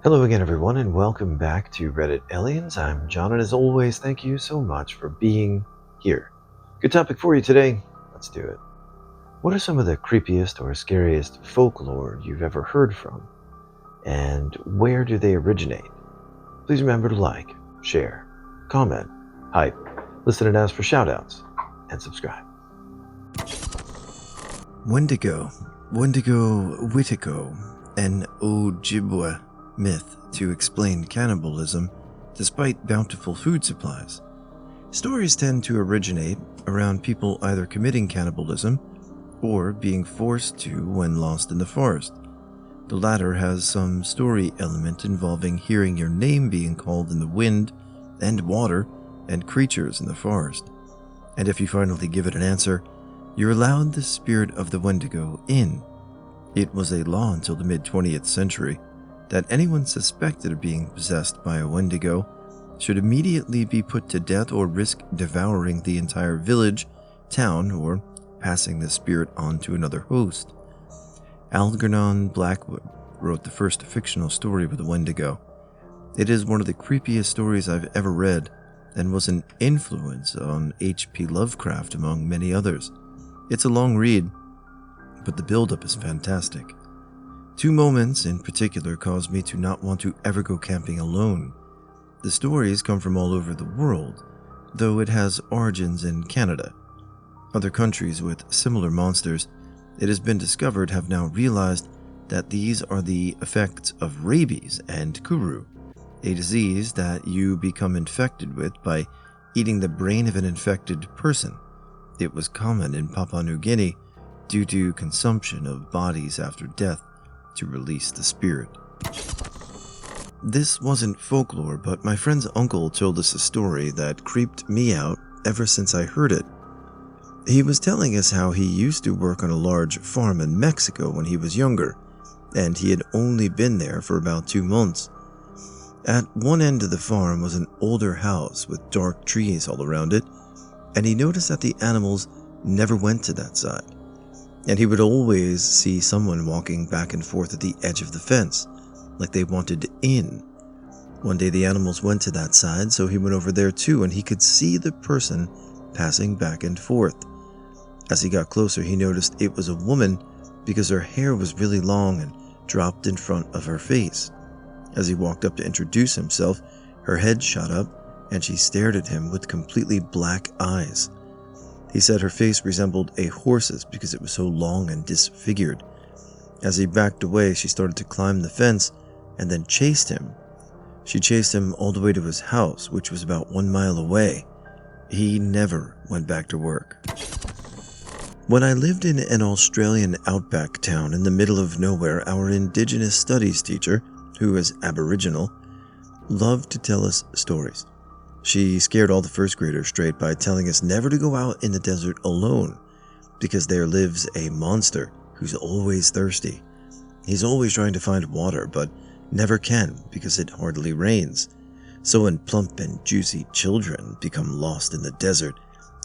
Hello again, everyone, and welcome back to Reddit Aliens. I'm John, and as always, thank you so much for being here. Good topic for you today. Let's do it. What are some of the creepiest or scariest folklore you've ever heard from? And where do they originate? Please remember to like, share, comment, hype, listen and ask for shoutouts, and subscribe. Wendigo Witiko, an Ojibwe myth to explain cannibalism despite bountiful food supplies. Stories tend to originate around people either committing cannibalism or being forced to when lost in the forest. The latter has some story element involving hearing your name being called in the wind and water and creatures in the forest. And if you finally give it an answer, you're allowed the spirit of the Wendigo in. It was a law until the mid-20th century that anyone suspected of being possessed by a Wendigo should immediately be put to death or risk devouring the entire village, town, or passing the spirit on to another host. Algernon Blackwood wrote the first fictional story with a Wendigo. It is one of the creepiest stories I've ever read and was an influence on H.P. Lovecraft among many others. It's a long read, but the build-up is fantastic. Two moments in particular caused me to not want to ever go camping alone. The stories come from all over the world, though it has origins in Canada. Other countries with similar monsters, it has been discovered, have now realized that these are the effects of rabies and kuru, a disease that you become infected with by eating the brain of an infected person. It was common in Papua New Guinea due to consumption of bodies after death to release the spirit. This wasn't folklore, but my friend's uncle told us a story that creeped me out ever since I heard it. He was telling us how he used to work on a large farm in Mexico when he was younger, and he had only been there for about 2 months. At one end of the farm was an older house with dark trees all around it, and he noticed that the animals never went to that side. And he would always see someone walking back and forth at the edge of the fence, like they wanted in. One day the animals went to that side, so he went over there too, and he could see the person passing back and forth. As he got closer, he noticed it was a woman because her hair was really long and dropped in front of her face. As he walked up to introduce himself, her head shot up, and she stared at him with completely black eyes. He said her face resembled a horse's because it was so long and disfigured. As he backed away, she started to climb the fence and then chased him. She chased him all the way to his house, which was about 1 mile away. He never went back to work. When I lived in an Australian outback town in the middle of nowhere, our Indigenous Studies teacher, who is Aboriginal, loved to tell us stories. She scared all the first graders straight by telling us never to go out in the desert alone, because there lives a monster who's always thirsty. He's always trying to find water, but never can because it hardly rains. So when plump and juicy children become lost in the desert,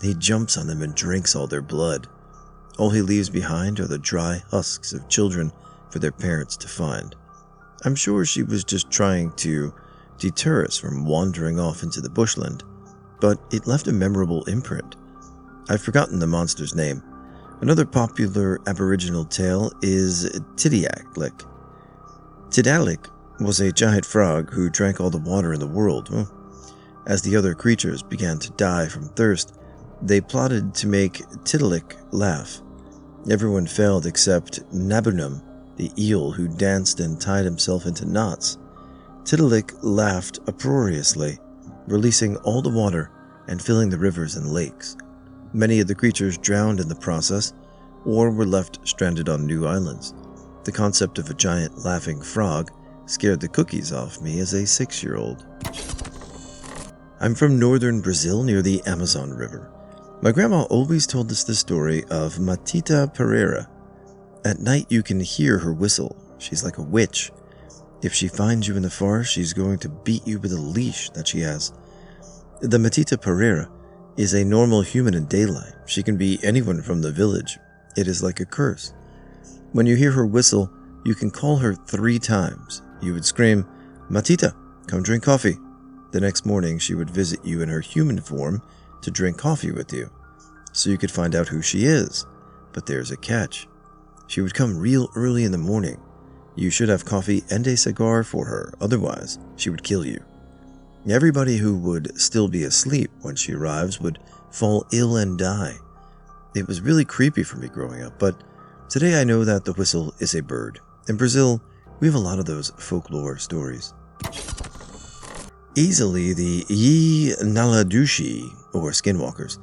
he jumps on them and drinks all their blood. All he leaves behind are the dry husks of children for their parents to find. I'm sure she was just trying to deter us from wandering off into the bushland, but it left a memorable imprint. I've forgotten the monster's name. Another popular Aboriginal tale is Tiddialik. Tiddialik was a giant frog who drank all the water in the world. As the other creatures began to die from thirst, they plotted to make Tiddialik laugh. Everyone failed except Nabunum, the eel who danced and tied himself into knots. Tiddialik laughed uproariously, releasing all the water and filling the rivers and lakes. Many of the creatures drowned in the process, or were left stranded on new islands. The concept of a giant laughing frog scared the cookies off me as a 6-year-old. I'm from northern Brazil near the Amazon River. My grandma always told us the story of Matita Pereira. At night you can hear her whistle. She's like a witch. If she finds you in the forest, she's going to beat you with a leash that she has. The Matita Pereira is a normal human in daylight. She can be anyone from the village. It is like a curse. When you hear her whistle, you can call her 3 times. You would scream, Matita, come drink coffee. The next morning, she would visit you in her human form to drink coffee with you, so you could find out who she is. But there's a catch. She would come real early in the morning. You should have coffee and a cigar for her, otherwise she would kill you. Everybody who would still be asleep when she arrives would fall ill and die. It was really creepy for me growing up, but today I know that the whistle is a bird. In Brazil, we have a lot of those folklore stories. Easily the Yi Naladushi, or skinwalkers.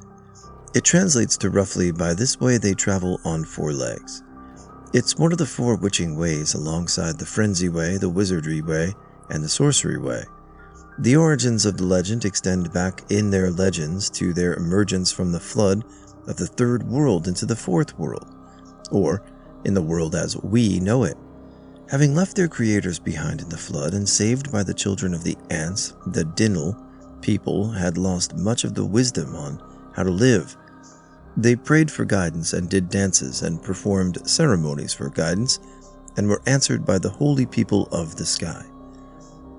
It translates to roughly, by this way they travel on 4 legs. It's one of the 4 witching ways alongside the frenzy way, the wizardry way, and the sorcery way. The origins of the legend extend back in their legends to their emergence from the flood of the 3rd world into the 4th world, or in the world as we know it. Having left their creators behind in the flood and saved by the children of the ants, the Dinal people had lost much of the wisdom on how to live. They prayed for guidance and did dances and performed ceremonies for guidance and were answered by the holy people of the sky.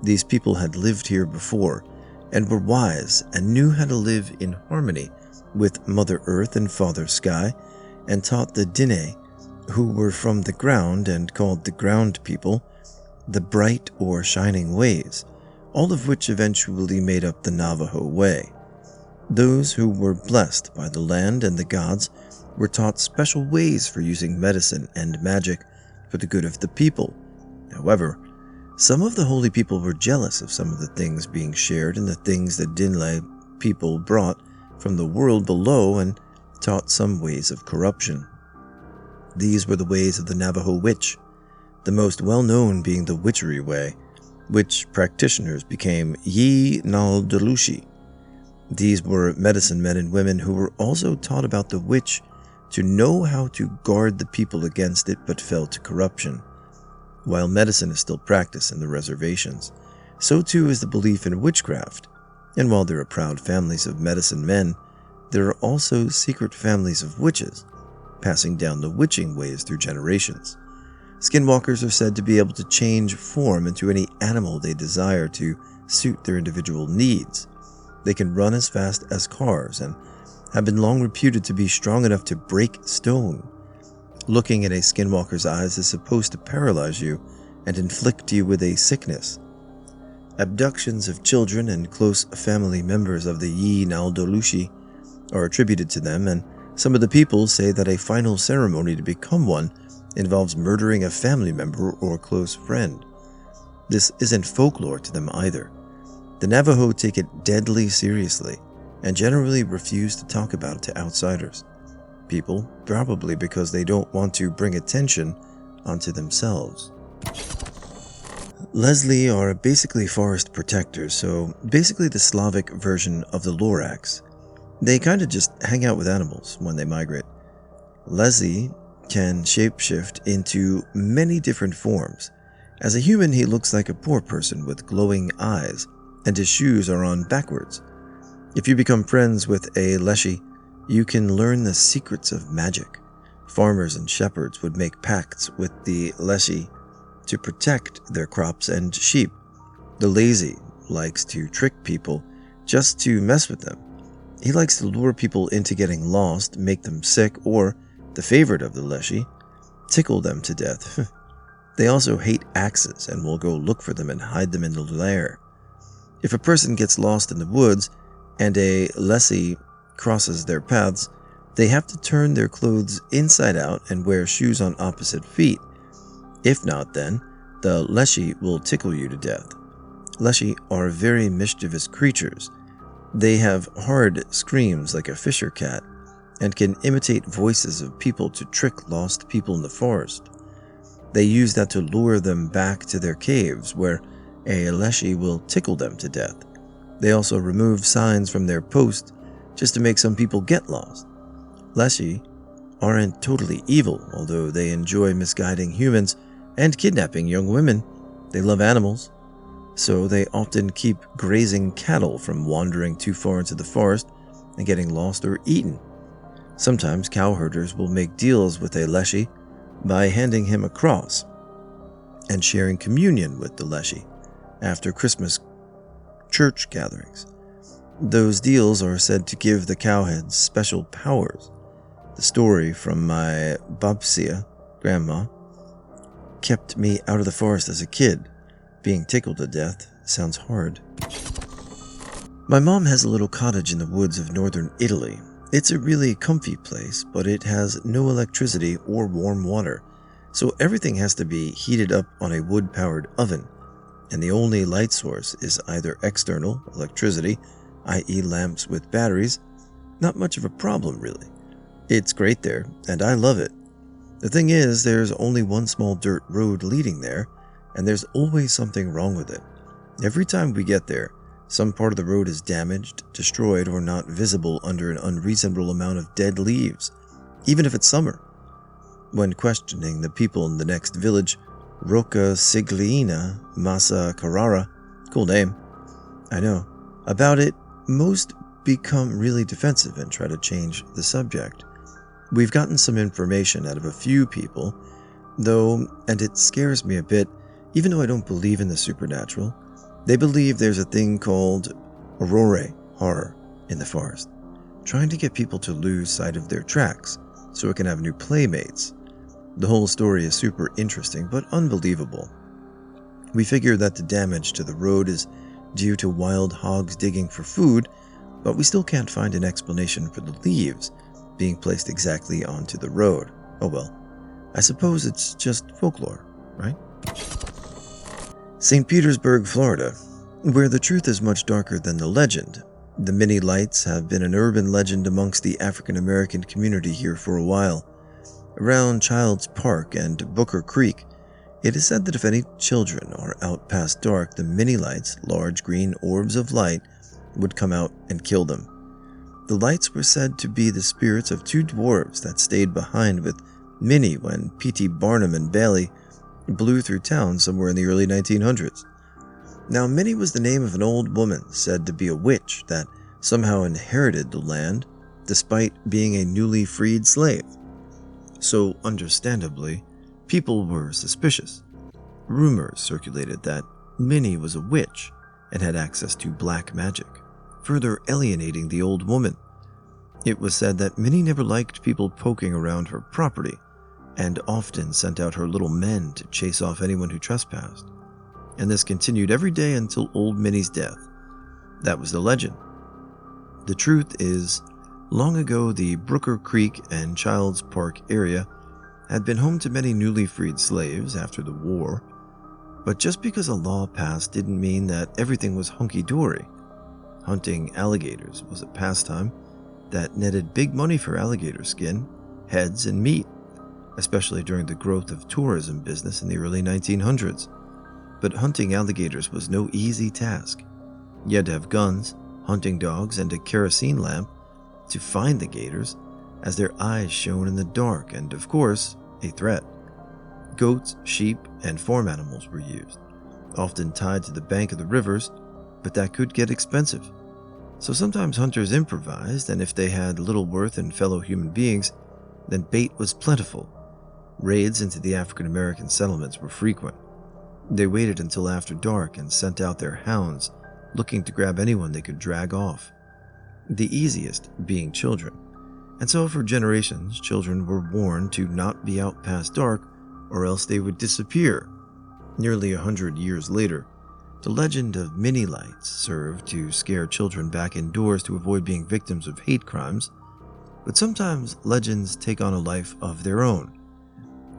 These people had lived here before and were wise and knew how to live in harmony with Mother Earth and Father Sky, and taught the Dine, who were from the ground and called the ground people, the bright or shining ways, all of which eventually made up the Navajo way. Those who were blessed by the land and the gods were taught special ways for using medicine and magic for the good of the people. However, some of the holy people were jealous of some of the things being shared and the things the Dinle people brought from the world below and taught some ways of corruption. These were the ways of the Navajo witch, the most well-known being the witchery way, which practitioners became Yi Naldalushi. These were medicine men and women who were also taught about the witch to know how to guard the people against it but fell to corruption. While medicine is still practiced in the reservations, so too is the belief in witchcraft. And while there are proud families of medicine men, there are also secret families of witches, passing down the witching ways through generations. Skinwalkers are said to be able to change form into any animal they desire to suit their individual needs. They can run as fast as cars and have been long reputed to be strong enough to break stone. Looking in a skinwalker's eyes is supposed to paralyze you and inflict you with a sickness. Abductions of children and close family members of the Yi Naldolushi are attributed to them, and some of the people say that a final ceremony to become one involves murdering a family member or close friend. This isn't folklore to them either. The Navajo take it deadly seriously and generally refuse to talk about it to outsiders. People, probably because they don't want to bring attention onto themselves. Leslie are basically forest protectors, so basically the Slavic version of the Lorax. They kind of just hang out with animals when they migrate. Leslie can shapeshift into many different forms. As a human, he looks like a poor person with glowing eyes, and his shoes are on backwards. If you become friends with a Leszy, you can learn the secrets of magic. Farmers and shepherds would make pacts with the Leszy to protect their crops and sheep. The lazy likes to trick people just to mess with them. He likes to lure people into getting lost, make them sick, or, the favorite of the Leszy, tickle them to death. They also hate axes and will go look for them and hide them in the lair. If a person gets lost in the woods and a Leszy crosses their paths, they have to turn their clothes inside out and wear shoes on opposite feet. If not, then the Leszy will tickle you to death. Leszy are very mischievous creatures. They have hard screams like a fisher cat and can imitate voices of people to trick lost people in the forest. They use that to lure them back to their caves, where a Leszy will tickle them to death. They also remove signs from their posts just to make some people get lost. Leszy aren't totally evil, although they enjoy misguiding humans and kidnapping young women. They love animals, so they often keep grazing cattle from wandering too far into the forest and getting lost or eaten. Sometimes cowherders will make deals with a Leszy by handing him a cross and sharing communion with the Leszy. after Christmas church gatherings. Those deals are said to give the cowheads special powers. The story from my babcia, grandma, kept me out of the forest as a kid. Being tickled to death sounds hard. My mom has a little cottage in the woods of northern Italy. It's a really comfy place, but it has no electricity or warm water, so everything has to be heated up on a wood-powered oven, and the only light source is either external electricity, i.e. lamps with batteries. Not much of a problem, really. It's great there, and I love it. The thing is, there's only one small dirt road leading there, and there's always something wrong with it. Every time we get there, some part of the road is damaged, destroyed, or not visible under an unreasonable amount of dead leaves, even if it's summer. When questioning the people in the next village, Rocca Siglina Massa Carrara, cool name, I know, about it, most become really defensive and try to change the subject. We've gotten some information out of a few people, though, and it scares me a bit, even though I don't believe in the supernatural. They believe there's a thing called aurora horror in the forest, trying to get people to lose sight of their tracks so it can have new playmates. The whole story is super interesting but unbelievable. We figure that the damage to the road is due to wild hogs digging for food, but we still can't find an explanation for the leaves being placed exactly onto the road. Oh well, I suppose it's just folklore, right? St. Petersburg, Florida, where the truth is much darker than the legend. The mini lights have been an urban legend amongst the African American community here for a while. Around Child's Park and Booker Creek, it is said that if any children are out past dark, the mini lights, large green orbs of light, would come out and kill them. The lights were said to be the spirits of two dwarves that stayed behind with Minnie when P.T. Barnum and Bailey blew through town somewhere in the early 1900s. Now, Minnie was the name of an old woman said to be a witch that somehow inherited the land despite being a newly freed slave. So, understandably, people were suspicious. Rumors circulated that Minnie was a witch and had access to black magic, further alienating the old woman. It was said that Minnie never liked people poking around her property and often sent out her little men to chase off anyone who trespassed. And this continued every day until old Minnie's death. That was the legend. The truth is, long ago the Brooker Creek and Child's Park area had been home to many newly freed slaves after the war, but just because a law passed didn't mean that everything was hunky-dory. Hunting alligators was a pastime that netted big money for alligator skin, heads, and meat, especially during the growth of tourism business in the early 1900s. But hunting alligators was no easy task. You had to have guns, hunting dogs, and a kerosene lamp to find the gators, as their eyes shone in the dark, and of course, a threat. Goats, sheep, and farm animals were used, often tied to the bank of the rivers, but that could get expensive. So sometimes hunters improvised, and if they had little worth in fellow human beings, then bait was plentiful. Raids into the African American settlements were frequent. They waited until after dark and sent out their hounds, looking to grab anyone they could drag off. The easiest being children. And so for generations, children were warned to not be out past dark, or else they would disappear. Nearly 100 years later, the legend of mini lights served to scare children back indoors to avoid being victims of hate crimes, but sometimes legends take on a life of their own.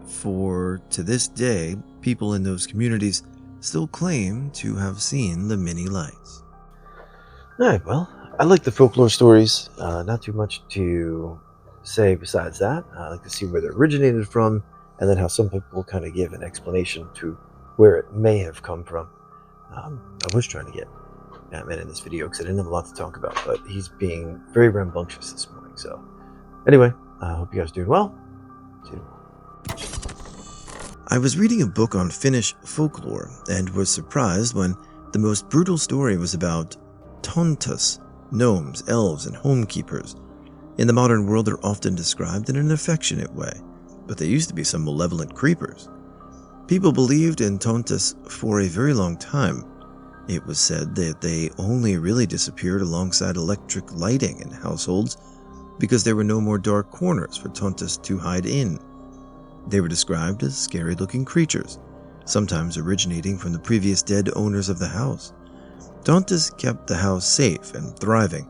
For to this day, people in those communities still claim to have seen the mini lights. Alright, well, I like the folklore stories. Not too much to say besides that. I like to see where they originated from, and then how some people kind of give an explanation to where it may have come from. I was trying to get Batman in this video because I didn't have a lot to talk about, but he's being very rambunctious this morning. So, anyway, I hope you guys are doing well. See you tomorrow. I was reading a book on Finnish folklore and was surprised when the most brutal story was about tonttus, gnomes, elves, and homekeepers. In the modern world, they're often described in an affectionate way, but they used to be some malevolent creepers. People believed in tonttus for a very long time, It was said that they only really disappeared alongside electric lighting in households because there were no more dark corners for tonttus to hide in. They were described as scary-looking creatures, sometimes originating from the previous dead owners of the house. Tonttus kept the house safe and thriving,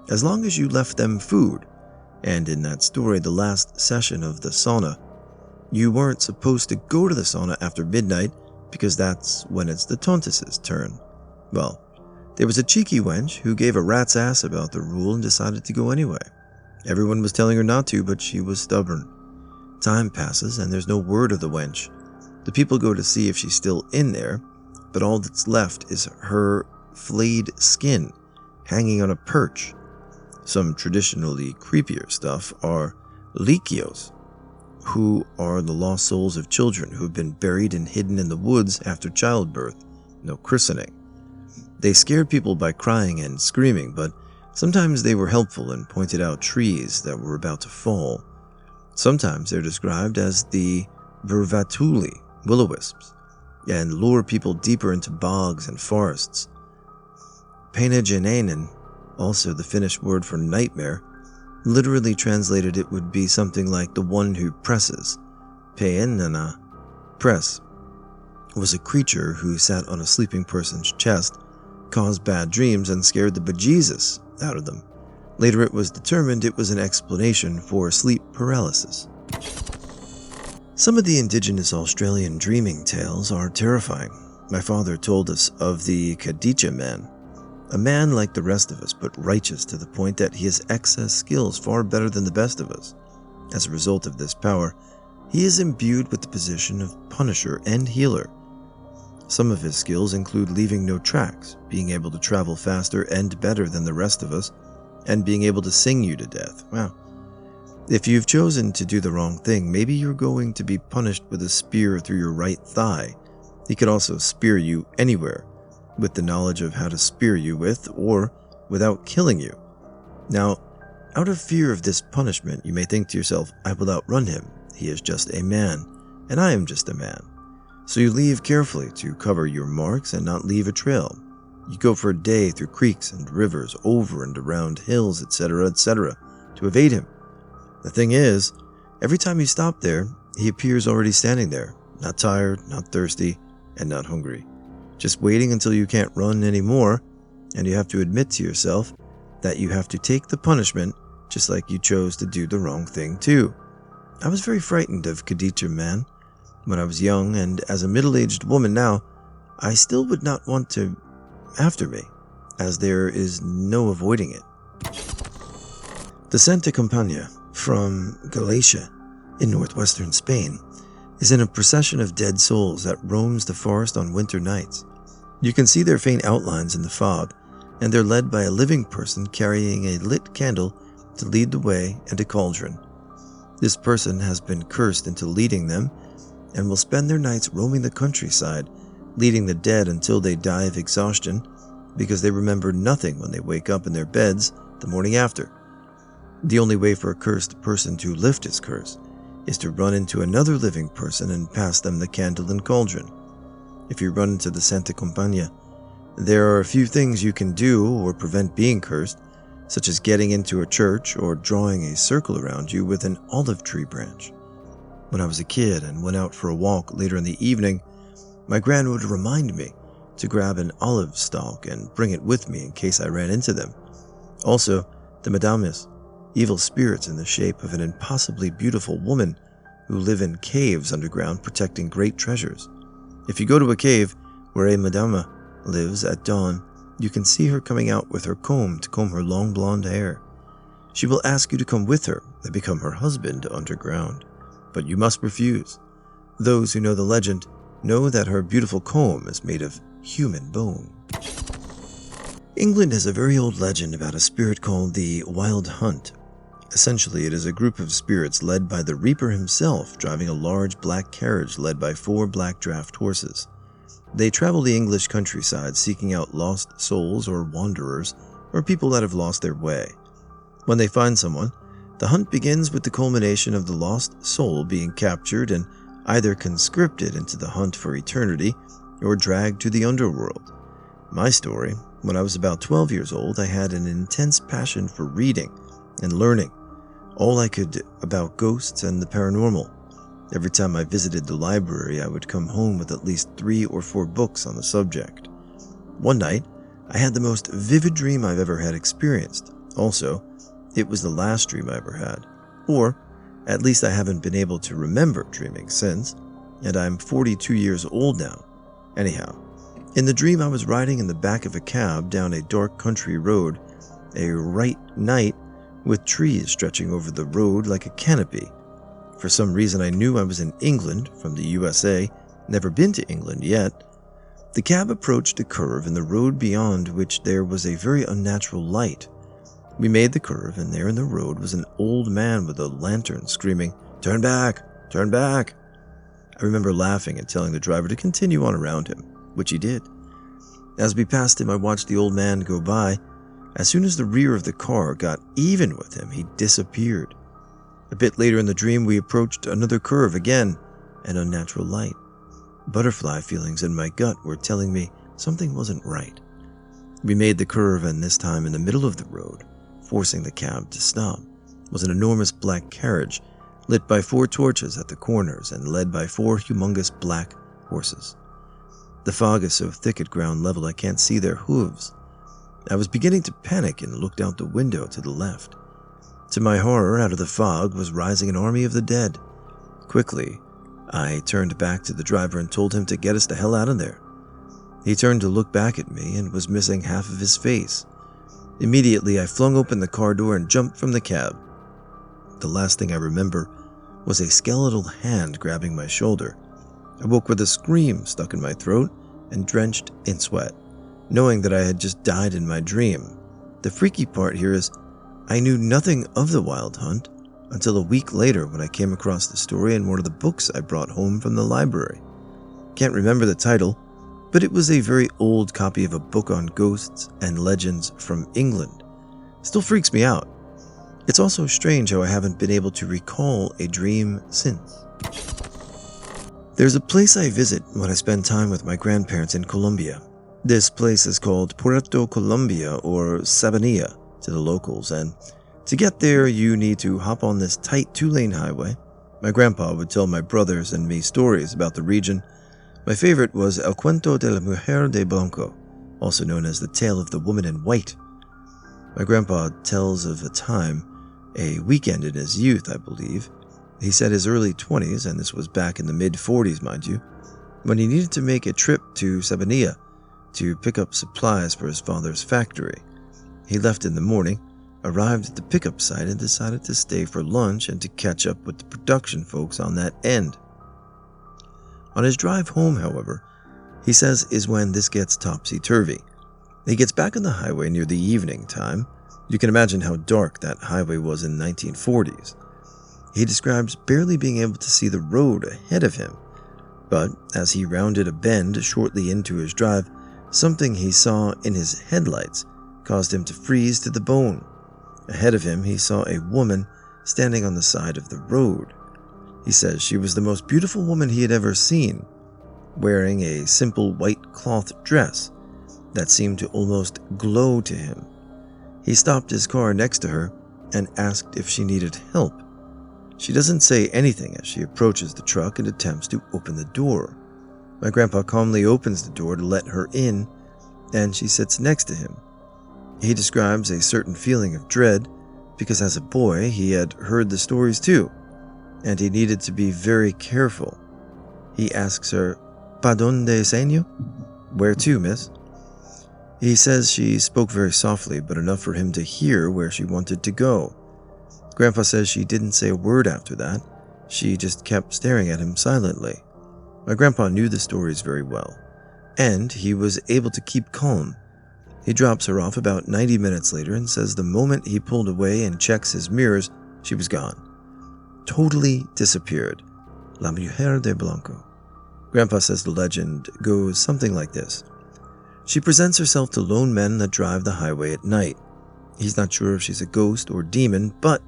as long as you left them food, and in that story, the last session of the sauna, you weren't supposed to go to the sauna after midnight because that's when it's the tonttus's turn. Well, there was a cheeky wench who gave a rat's ass about the rule and decided to go anyway. Everyone was telling her not to, but she was stubborn. Time passes and there's no word of the wench. The people go to see if she's still in there, but all that's left is her flayed skin hanging on a perch. Some traditionally creepier stuff are likios, who are the lost souls of children who have been buried and hidden in the woods after childbirth, no christening. They scared people by crying and screaming, but sometimes they were helpful and pointed out trees that were about to fall. Sometimes they're described as the Vervatuli, will-o-wisps, and lure people deeper into bogs and forests. Painajainen, also the Finnish word for nightmare, literally translated it would be something like the one who presses. Painana, press, was a creature who sat on a sleeping person's chest, caused bad dreams, and scared the bejesus out of them. Later it was determined it was an explanation for sleep paralysis. Some of the indigenous Australian dreaming tales are terrifying. My father told us of the Kadicha man, a man like the rest of us, but righteous to the point that he has excess skills far better than the best of us. As a result of this power, he is imbued with the position of punisher and healer. Some of his skills include leaving no tracks, being able to travel faster and better than the rest of us, and being able to sing you to death. Wow. If you've chosen to do the wrong thing, maybe you're going to be punished with a spear through your right thigh. He could also spear you anywhere, with the knowledge of how to spear you with or without killing you. Now, out of fear of this punishment, you may think to yourself, I will outrun him. He is just a man, and I am just a man. So you leave carefully to cover your marks and not leave a trail. You go for a day through creeks and rivers, over and around hills, etc., to evade him. The thing is, every time you stop there, he appears already standing there, not tired, not thirsty, and not hungry. Just waiting until you can't run anymore, and you have to admit to yourself that you have to take the punishment just like you chose to do the wrong thing too. I was very frightened of Kadicha man when I was young, and as a middle-aged woman now, I still would not want to after me, as there is no avoiding it. The Santa Campana from Galicia in northwestern Spain is in a procession of dead souls that roams the forest on winter nights. You can see their faint outlines in the fog, and they're led by a living person carrying a lit candle to lead the way and a cauldron. This person has been cursed into leading them and will spend their nights roaming the countryside, leading the dead until they die of exhaustion because they remember nothing when they wake up in their beds the morning after. The only way for a cursed person to lift his curse is to run into another living person and pass them the candle and cauldron. If you run into the Santa Campana, there are a few things you can do or prevent being cursed, such as getting into a church or drawing a circle around you with an olive tree branch. When I was a kid and went out for a walk later in the evening, my gran would remind me to grab an olive stalk and bring it with me in case I ran into them. Also, the madames, evil spirits in the shape of an impossibly beautiful woman who live in caves underground protecting great treasures. If you go to a cave where a madama lives at dawn, you can see her coming out with her comb to comb her long blonde hair. She will ask you to come with her and become her husband underground, but you must refuse. Those who know the legend know that her beautiful comb is made of human bone. England has a very old legend about a spirit called the Wild Hunt. Essentially, it is a group of spirits led by the Reaper himself, driving a large black carriage led by 4 black draft horses. They travel the English countryside seeking out lost souls or wanderers or people that have lost their way. When they find someone, the hunt begins with the culmination of the lost soul being captured and either conscripted into the hunt for eternity or dragged to the underworld. My story: when I was about 12 years old, I had an intense passion for reading and learning all I could about ghosts and the paranormal. Every time I visited the library, I would come home with at least 3 or 4 books on the subject. One night, I had the most vivid dream I've ever had experienced. Also, it was the last dream I ever had. Or, at least I haven't been able to remember dreaming since, and I'm 42 years old now. Anyhow, in the dream I was riding in the back of a cab down a dark country road, a bright night with trees stretching over the road like a canopy. For some reason I knew I was in England, from the USA, never been to England yet. The cab approached a curve in the road beyond which there was a very unnatural light. We made the curve, and there in the road was an old man with a lantern screaming, "Turn back! Turn back!" I remember laughing and telling the driver to continue on around him, which he did. As we passed him, I watched the old man go by. As soon as the rear of the car got even with him, he disappeared. A bit later in the dream, we approached another curve again, an unnatural light. Butterfly feelings in my gut were telling me something wasn't right. We made the curve, and this time in the middle of the road, forcing the cab to stop, was an enormous black carriage lit by 4 torches at the corners and led by 4 humongous black horses. The fog is so thick at ground level I can't see their hooves. I was beginning to panic and looked out the window to the left. To my horror, out of the fog was rising an army of the dead. Quickly, I turned back to the driver and told him to get us the hell out of there. He turned to look back at me and was missing half of his face. Immediately, I flung open the car door and jumped from the cab. The last thing I remember was a skeletal hand grabbing my shoulder. I woke with a scream stuck in my throat and drenched in sweat, knowing that I had just died in my dream. The freaky part here is I knew nothing of the wild hunt until a week later when I came across the story in one of the books I brought home from the library. Can't remember the title, but it was a very old copy of a book on ghosts and legends from England. Still freaks me out. It's also strange how I haven't been able to recall a dream since. There's a place I visit when I spend time with my grandparents in Colombia. This place is called Puerto Colombia, or Sabanilla to the locals, and to get there you need to hop on this tight 2-lane highway. My grandpa would tell my brothers and me stories about the region. My favorite was El Cuento de la Mujer de Blanco, also known as the Tale of the Woman in White. My grandpa tells of a time, a weekend in his youth, I believe. He said his early 20s, and this was back in the mid-40s, mind you, when he needed to make a trip to Sabanilla to pick up supplies for his father's factory. He left in the morning, arrived at the pickup site, and decided to stay for lunch and to catch up with the production folks on that end. On his drive home, however, he says is when this gets topsy-turvy. He gets back on the highway near the evening time. You can imagine how dark that highway was in the 1940s. He describes barely being able to see the road ahead of him, but as he rounded a bend shortly into his drive, something he saw in his headlights caused him to freeze to the bone. Ahead of him, he saw a woman standing on the side of the road. He says she was the most beautiful woman he had ever seen, wearing a simple white cloth dress that seemed to almost glow to him. He stopped his car next to her and asked if she needed help. She doesn't say anything as she approaches the truck and attempts to open the door. My grandpa calmly opens the door to let her in, and she sits next to him. He describes a certain feeling of dread because as a boy he had heard the stories too, and he needed to be very careful. He asks her, "Pa donde señor?" "Where to, miss?" He says she spoke very softly, but enough for him to hear where she wanted to go. Grandpa says she didn't say a word after that. She just kept staring at him silently. My grandpa knew the stories very well, and he was able to keep calm. He drops her off about 90 minutes later and says the moment he pulled away and checks his mirrors, she was gone. Totally disappeared. La Mujer de Blanco. Grandpa says the legend goes something like this. She presents herself to lone men that drive the highway at night. He's not sure if she's a ghost or demon, but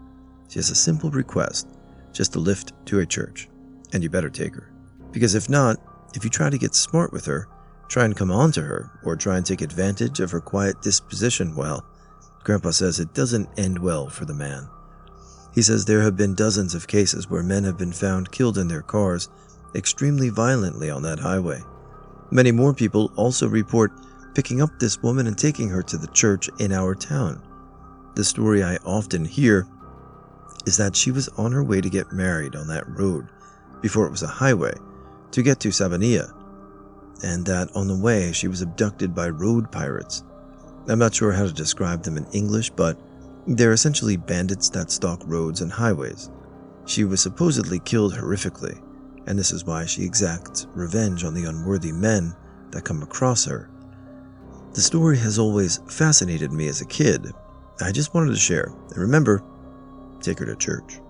she has a simple request, just a lift to a church. And you better take her. Because if not, if you try to get smart with her, try and come on to her or try and take advantage of her quiet disposition, well, Grandpa says it doesn't end well for the man. He says there have been dozens of cases where men have been found killed in their cars extremely violently on that highway. Many more people also report picking up this woman and taking her to the church in our town. The story I often hear is that she was on her way to get married on that road, before it was a highway, to get to Sabanilla, and that on the way she was abducted by road pirates. I'm not sure how to describe them in English, but they're essentially bandits that stalk roads and highways. She was supposedly killed horrifically, and this is why she exacts revenge on the unworthy men that come across her. The story has always fascinated me as a kid. I just wanted to share. And remember, take her to church.